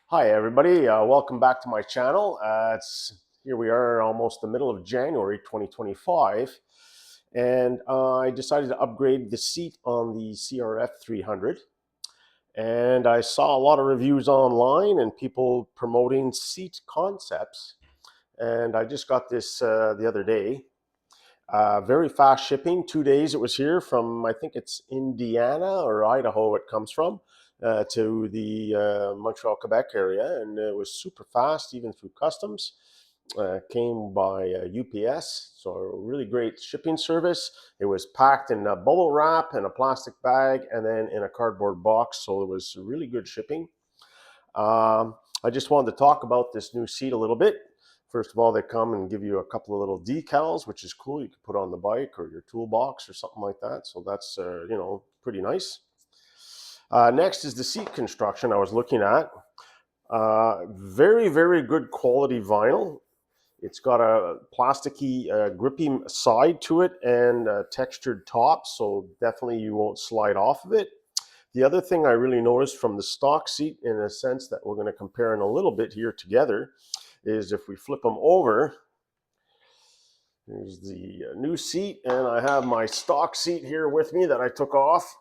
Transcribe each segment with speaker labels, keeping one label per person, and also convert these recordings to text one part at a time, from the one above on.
Speaker 1: Hi everybody, welcome back to my channel. Here we are almost the middle of January 2025, and I decided to upgrade the seat on the CRF300, and I saw a lot of reviews online and people promoting seat concepts, and I just got this the other day. Very fast shipping, 2 days it was here from, I think it's Indiana or Idaho it comes from, to the Montreal, Quebec area, and it was super fast even through customs. Came by UPS, so a really great shipping service. It was packed in a bubble wrap in a plastic bag and then in a cardboard box, so it was really good shipping. I just wanted to talk about this new seat a little bit. First of all, they come and give you a couple of little decals, which is cool. You can put on the bike or your toolbox or something like that. So that's, pretty nice. Next is the seat construction I was looking at. Very, very good quality vinyl. It's got a plasticky, grippy side to it and a textured top, so definitely you won't slide off of it. The other thing I really noticed from the stock seat, in a sense that we're going to compare in a little bit here together, is if we flip them over, here's the new seat, and I have my stock seat here with me that I took off.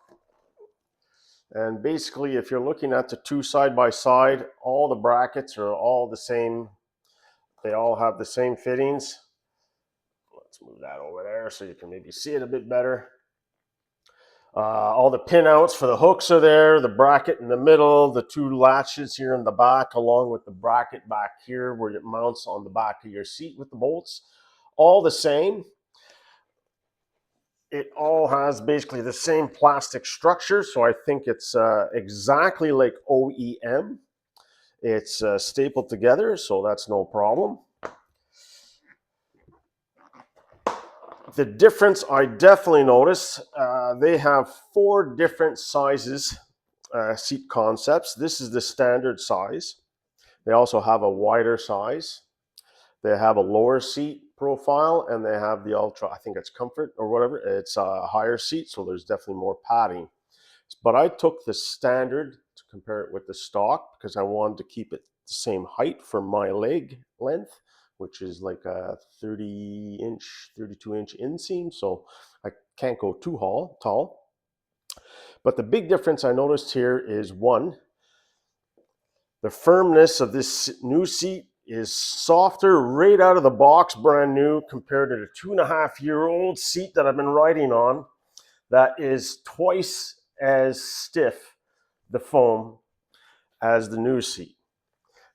Speaker 1: And basically, if you're looking at the two side by side, all the brackets are all the same. They all have the same fittings. Let's move that over there so you can maybe see it a bit better. All the pin outs for the hooks are there, the bracket in the middle, the two latches here in the back, along with the bracket back here where it mounts on the back of your seat with the bolts. All the same. It all has basically the same plastic structure, so I think it's exactly like OEM. It's stapled together, so that's no problem. The difference I definitely notice, they have 4 different sizes, seat concepts. This is the standard size. They also have a wider size. They have a lower seat profile, and they have the ultra, I think it's comfort or whatever. It's a higher seat, so there's definitely more padding. But I took the standard to compare it with the stock because I wanted to keep it the same height for my leg length, which is like a 30-inch, 32-inch inseam, so I can't go too tall. But the big difference I noticed here is, one, the firmness of this new seat is softer right out of the box, brand new, compared to the 2.5-year-old seat that I've been riding on that is twice as stiff, the foam, as the new seat.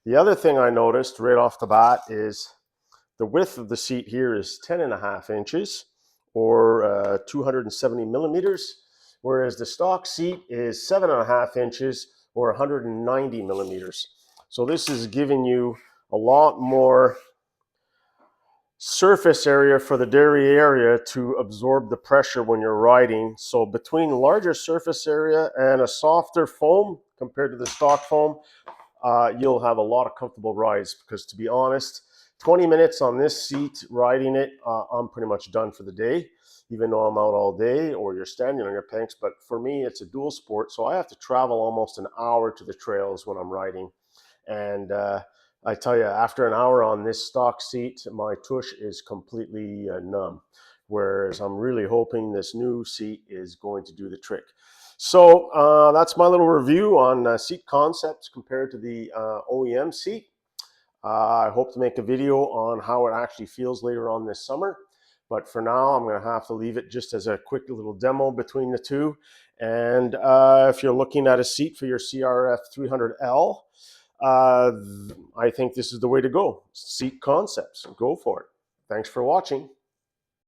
Speaker 1: The other thing I noticed right off the bat is the width of the seat here is 10.5 inches or 270 millimeters, whereas the stock seat is 7.5 inches or 190 millimeters. So this is giving you a lot more surface area for the derriere to absorb the pressure when you're riding. So between larger surface area and a softer foam compared to the stock foam, you'll have a lot of comfortable rides, because to be honest, 20 minutes on this seat riding it, I'm pretty much done for the day, even though I'm out all day or you're standing on your pegs. But for me, it's a dual sport, so I have to travel almost an hour to the trails when I'm riding. And I tell you, after an hour on this stock seat, my tush is completely numb, whereas I'm really hoping this new seat is going to do the trick. So that's my little review on seat concepts compared to the OEM seat. I hope to make a video on how it actually feels later on this summer. But for now, I'm going to have to leave it just as a quick little demo between the two. And if you're looking at a seat for your CRF300L, I think this is the way to go. Seat concepts. Go for it. Thanks for watching.